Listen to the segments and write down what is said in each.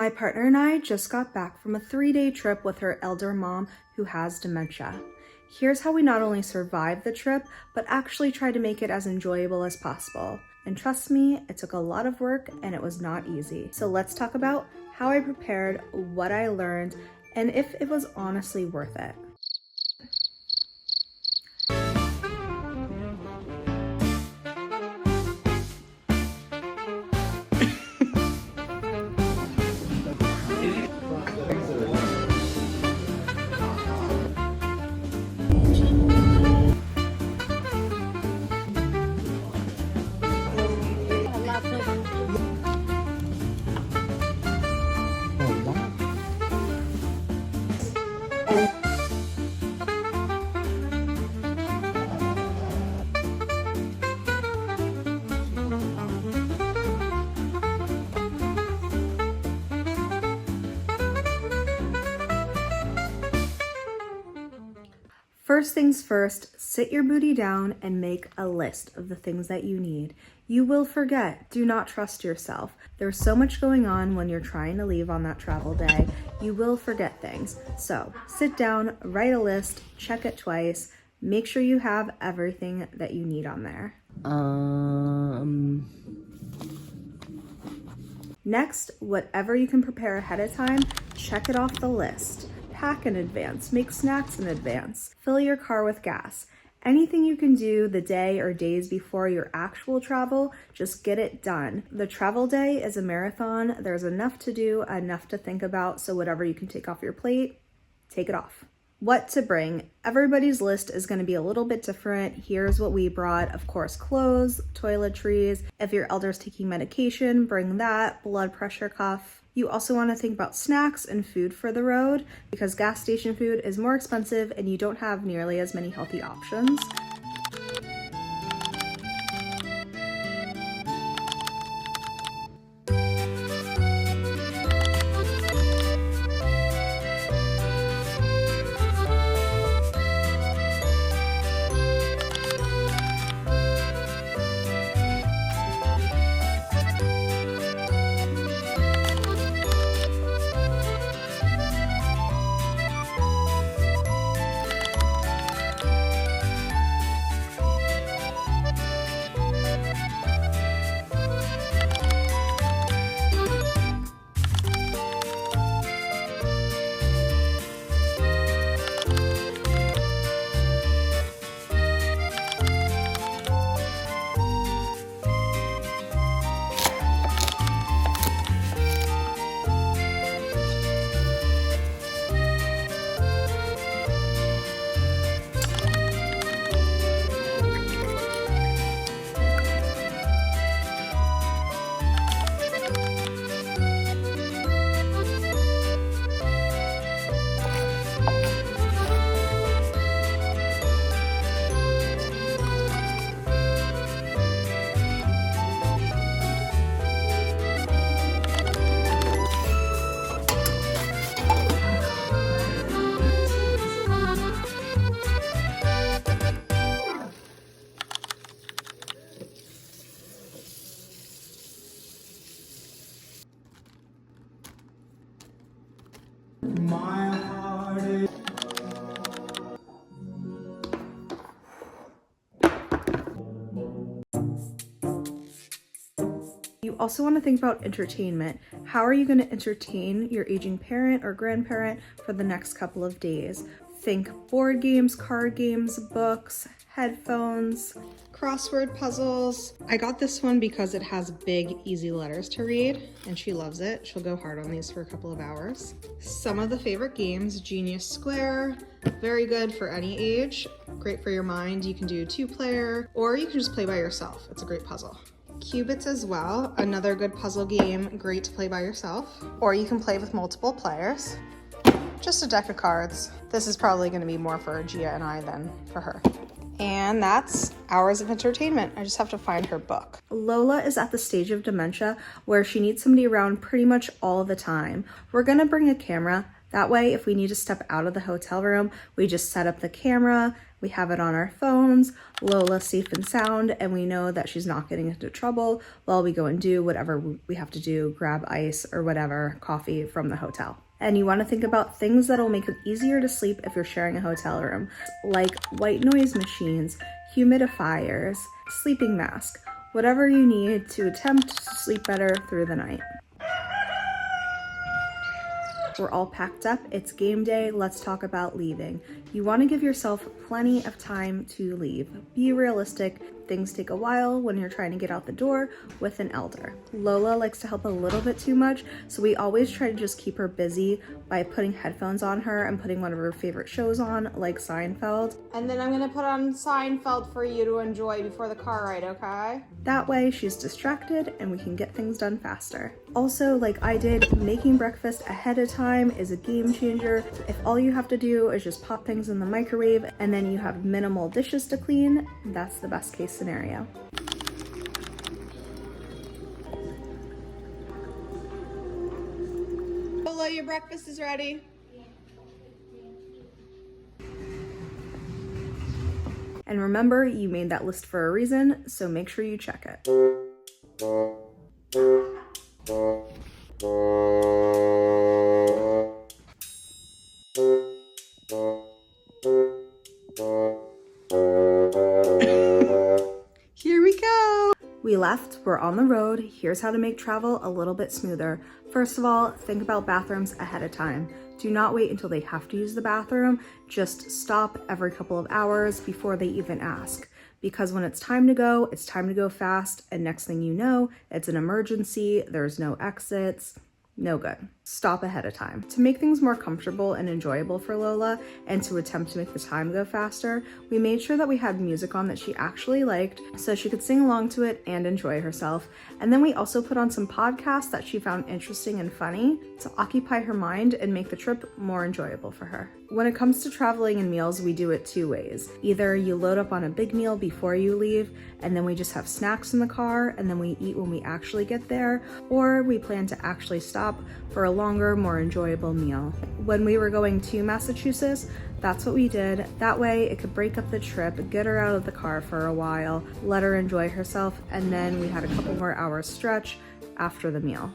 My partner and I just got back from a 3-day trip with her elder mom who has dementia. Here's how we not only survived the trip, but actually tried to make it as enjoyable as possible. And trust me, it took a lot of work and it was not easy. So let's talk about how I prepared, what I learned, and if it was honestly worth it. First things first, sit your booty down and make a list of the things that you need. You will forget. Do not trust yourself. There's so much going on when you're trying to leave on that travel day. You will forget things. So sit down, write a list, check it twice, make sure you have everything that you need on there. Next, whatever you can prepare ahead of time, check it off the list. Pack in advance, make snacks in advance, fill your car with gas. Anything you can do the day or days before your actual travel, just get it done. The travel day is a marathon. There's enough to do, enough to think about, so whatever you can take off your plate, take it off. What to bring. Everybody's list is going to be a little bit different. Here's what we brought. Of course, clothes, toiletries. If your elder's taking medication, bring that. Blood pressure cuff. You also want to think about snacks and food for the road because gas station food is more expensive and you don't have nearly as many healthy options. You also want to think about entertainment. How are you going to entertain your aging parent or grandparent for the next couple of days? Think board games, card games, books, headphones, crossword puzzles. I got this one because it has big, easy letters to read, and she loves it. She'll go hard on these for a couple of hours. Some of the favorite games, Genius Square, very good for any age. Great for your mind. You can do 2-player, or you can just play by yourself. It's a great puzzle. Cubits as well, another good puzzle game, great to play by yourself. Or you can play with multiple players. Just a deck of cards. This is probably going to be more for Gia and I than for her. And that's hours of entertainment. I just have to find her book. Lola is at the stage of dementia where she needs somebody around pretty much all the time. We're gonna bring a camera. That way, if we need to step out of the hotel room, we just set up the camera, we have it on our phones, Lola's safe and sound, and we know that she's not getting into trouble while we go and do whatever we have to do, grab ice or whatever, coffee from the hotel. And you want to think about things that'll make it easier to sleep if you're sharing a hotel room, like white noise machines, humidifiers, sleeping mask, whatever you need to attempt to sleep better through the night. We're all packed up, it's game day, let's talk about leaving. You want to give yourself plenty of time to leave. Be realistic, things take a while when you're trying to get out the door with an elder. Lola likes to help a little bit too much, so we always try to just keep her busy by putting headphones on her and putting one of her favorite shows on, like Seinfeld. And then I'm gonna put on Seinfeld for you to enjoy before the car ride, okay? That way she's distracted and we can get things done faster. Also, like I did, making breakfast ahead of time is a game changer. If all you have to do is just pop things in the microwave and then you have minimal dishes to clean, that's the best case scenario. Lola, your breakfast is ready. And remember, you made that list for a reason, so make sure you check it. Here we go. We left, we're on the road. Here's how to make travel a little bit smoother. First of all, think about bathrooms ahead of time. Do not wait until they have to use the bathroom. Just stop every couple of hours before they even ask. Because when it's time to go fast, and next thing you know, it's an emergency, there's no exits, no good. Stop ahead of time. To make things more comfortable and enjoyable for Lola, and to attempt to make the time go faster, we made sure that we had music on that she actually liked, so she could sing along to it and enjoy herself. And then we also put on some podcasts that she found interesting and funny to occupy her mind and make the trip more enjoyable for her. When it comes to traveling and meals, we do it two ways. Either you load up on a big meal before you leave, and then we just have snacks in the car, and then we eat when we actually get there, or we plan to actually stop for a longer, more enjoyable meal. When we were going to Massachusetts, that's what we did. That way it could break up the trip, get her out of the car for a while, let her enjoy herself, and then we had a couple more hours stretch after the meal.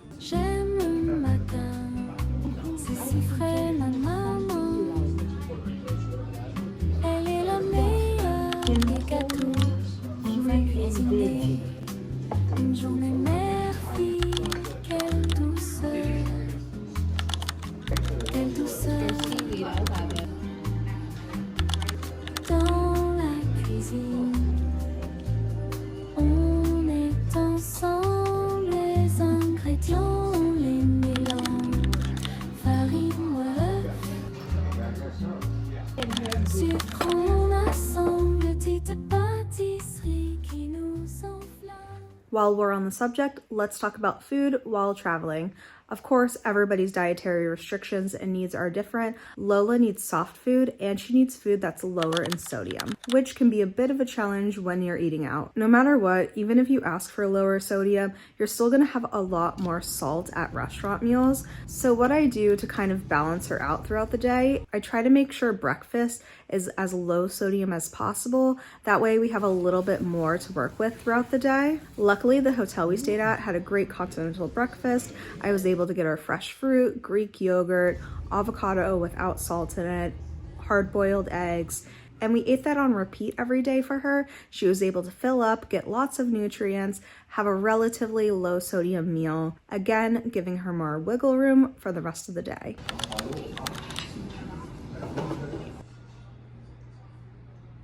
While we're on the subject, let's talk about food while traveling. Of course, everybody's dietary restrictions and needs are different. Lola needs soft food and she needs food that's lower in sodium, which can be a bit of a challenge when you're eating out. No matter what, even if you ask for lower sodium, you're still gonna have a lot more salt at restaurant meals. So what I do to kind of balance her out throughout the day, I try to make sure breakfast is as low sodium as possible. That way we have a little bit more to work with throughout the day. Luckily, the hotel we stayed at had a great continental breakfast. I was able to get her fresh fruit, Greek yogurt, avocado without salt in it, hard-boiled eggs, and we ate that on repeat every day for her. She was able to fill up, get lots of nutrients, have a relatively low sodium meal, again, giving her more wiggle room for the rest of the day.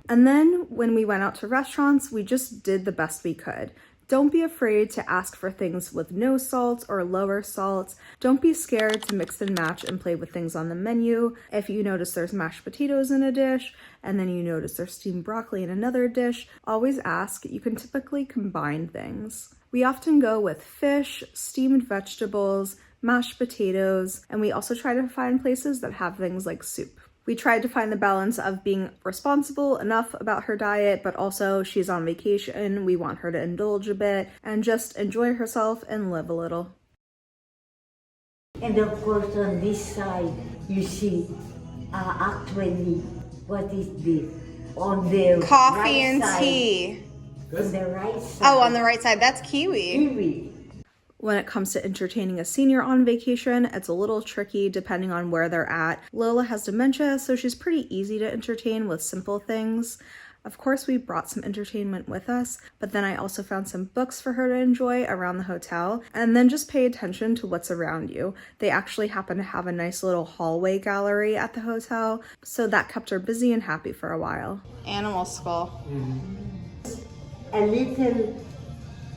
And then when we went out to restaurants, we just did the best we could. Don't be afraid to ask for things with no salt or lower salt. Don't be scared to mix and match and play with things on the menu. If you notice there's mashed potatoes in a dish, and then you notice there's steamed broccoli in another dish, always ask. You can typically combine things. We often go with fish, steamed vegetables, mashed potatoes, and we also try to find places that have things like soup. We tried to find the balance of being responsible enough about her diet, but also she's on vacation. We want her to indulge a bit and just enjoy herself and live a little. And of course, on this side, you see, actually, what is this? On the Coffee right and side, tea. on the right side. Oh, on the right side, that's kiwi. Kiwi. When it comes to entertaining a senior on vacation, it's a little tricky depending on where they're at. Lola has dementia, so she's pretty easy to entertain with simple things. Of course, we brought some entertainment with us, but then I also found some books for her to enjoy around the hotel, and then just pay attention to what's around you. They actually happen to have a nice little hallway gallery at the hotel, so that kept her busy and happy for a while. Animal skull. A little,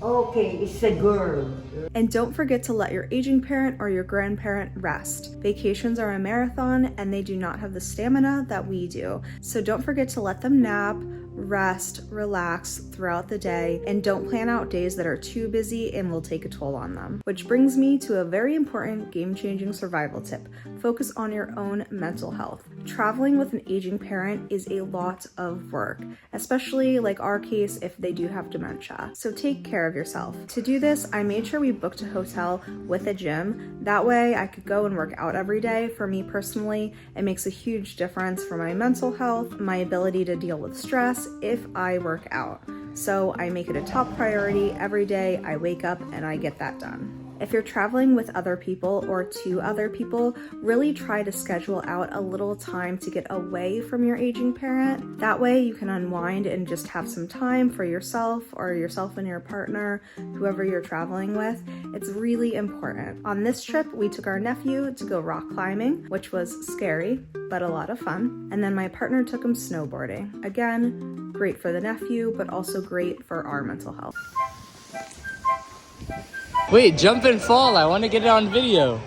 okay, it's a girl. And don't forget to let your aging parent or your grandparent rest. Vacations are a marathon and they do not have the stamina that we do. So don't forget to let them nap, rest, relax throughout the day, and don't plan out days that are too busy and will take a toll on them. Which brings me to a very important game-changing survival tip. Focus on your own mental health. Traveling with an aging parent is a lot of work, especially like our case if they do have dementia. So take care of yourself. To do this, I made sure we booked a hotel with a gym. That way I could go and work out every day. For me personally, it makes a huge difference for my mental health, my ability to deal with stress if I work out. So I make it a top priority every day. I wake up and I get that done. If you're traveling with other people or to other people, really try to schedule out a little time to get away from your aging parent. That way you can unwind and just have some time for yourself or yourself and your partner, whoever you're traveling with. It's really important. On this trip, we took our nephew to go rock climbing, which was scary, but a lot of fun. And then my partner took him snowboarding. Again, great for the nephew, but also great for our mental health. Wait, jump and fall. I want to get it on video.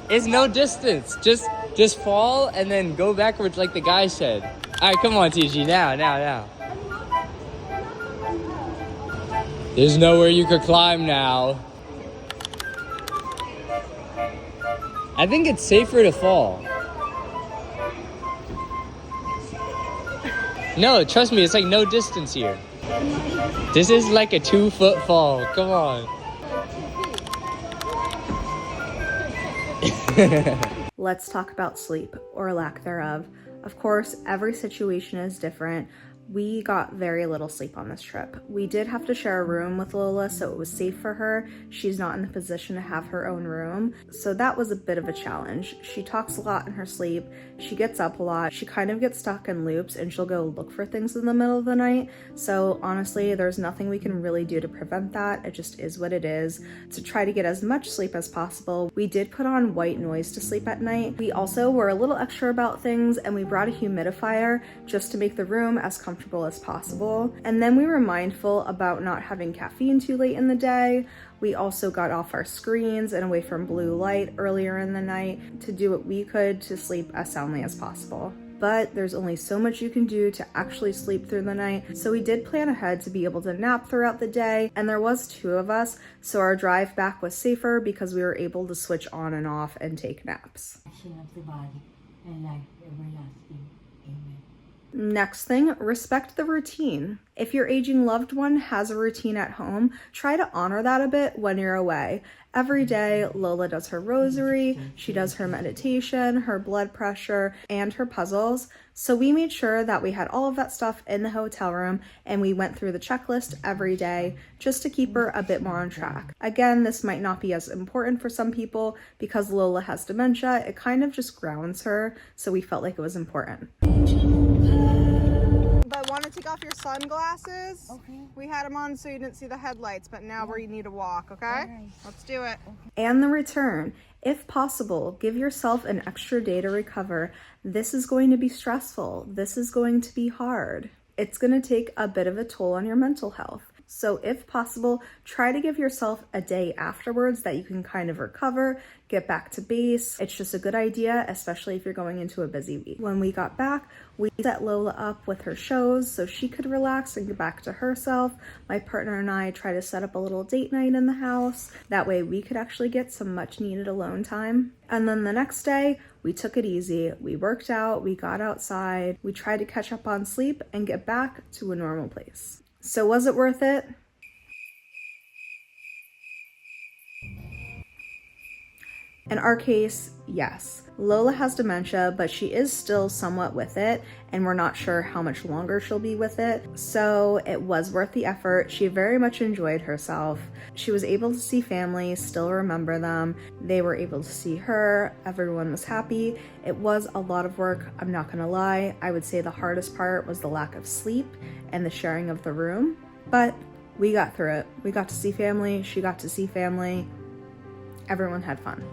It's no distance. Just fall and then go backwards like the guy said. All right, come on, TG. Now. There's nowhere you could climb now. I think it's safer to fall. No, trust me, it's like no distance here. This is like a 2-foot fall. Come on. Let's talk about sleep, or lack thereof. Of course, every situation is different. We got very little sleep on this trip. We did have to share a room with Lola, so it was safe for her. She's not in the position to have her own room, so that was a bit of a challenge. She talks a lot in her sleep. She gets up a lot. She kind of gets stuck in loops and she'll go look for things in the middle of the night. So honestly, there's nothing we can really do to prevent that. It just is what it is. To try to get as much sleep as possible, we did put on white noise to sleep at night. We also were a little extra about things and we brought a humidifier just to make the room as comfortable as possible. And then we were mindful about not having caffeine too late in the day. We also got off our screens and away from blue light earlier in the night to do what we could to sleep as soundly as possible. But there's only so much you can do to actually sleep through the night, so we did plan ahead to be able to nap throughout the day, and there was 2 of us, so our drive back was safer because we were able to switch on and off and take naps. Of the body and life everlasting. Amen. Next thing, respect the routine. If your aging loved one has a routine at home, try to honor that a bit when you're away. Every day, Lola does her rosary, she does her meditation, her blood pressure, and her puzzles. So we made sure that we had all of that stuff in the hotel room and we went through the checklist every day just to keep her a bit more on track. Again, this might not be as important for some people because Lola has dementia. It kind of just grounds her, so we felt like it was important. But want to take off your sunglasses? Okay. We had them on so you didn't see the headlights, but now we need to walk, okay? Alright. Let's do it. And the return. If possible, give yourself an extra day to recover. This is going to be stressful. This is going to be hard. It's going to take a bit of a toll on your mental health. So if possible, try to give yourself a day afterwards that you can kind of recover, get back to base. It's just a good idea, especially if you're going into a busy week. When we got back, we set Lola up with her shows so she could relax and get back to herself. My partner and I tried to set up a little date night in the house. That way we could actually get some much needed alone time. And then the next day, we took it easy. We worked out, we got outside, we tried to catch up on sleep and get back to a normal place. So was it worth it? In our case, yes. Lola has dementia, but she is still somewhat with it, and we're not sure how much longer she'll be with it. So it was worth the effort. She very much enjoyed herself. She was able to see family, still remember them. They were able to see her. Everyone was happy. It was a lot of work, I'm not gonna lie. I would say the hardest part was the lack of sleep and the sharing of the room, but we got through it. We got to see family, she got to see family. Everyone had fun.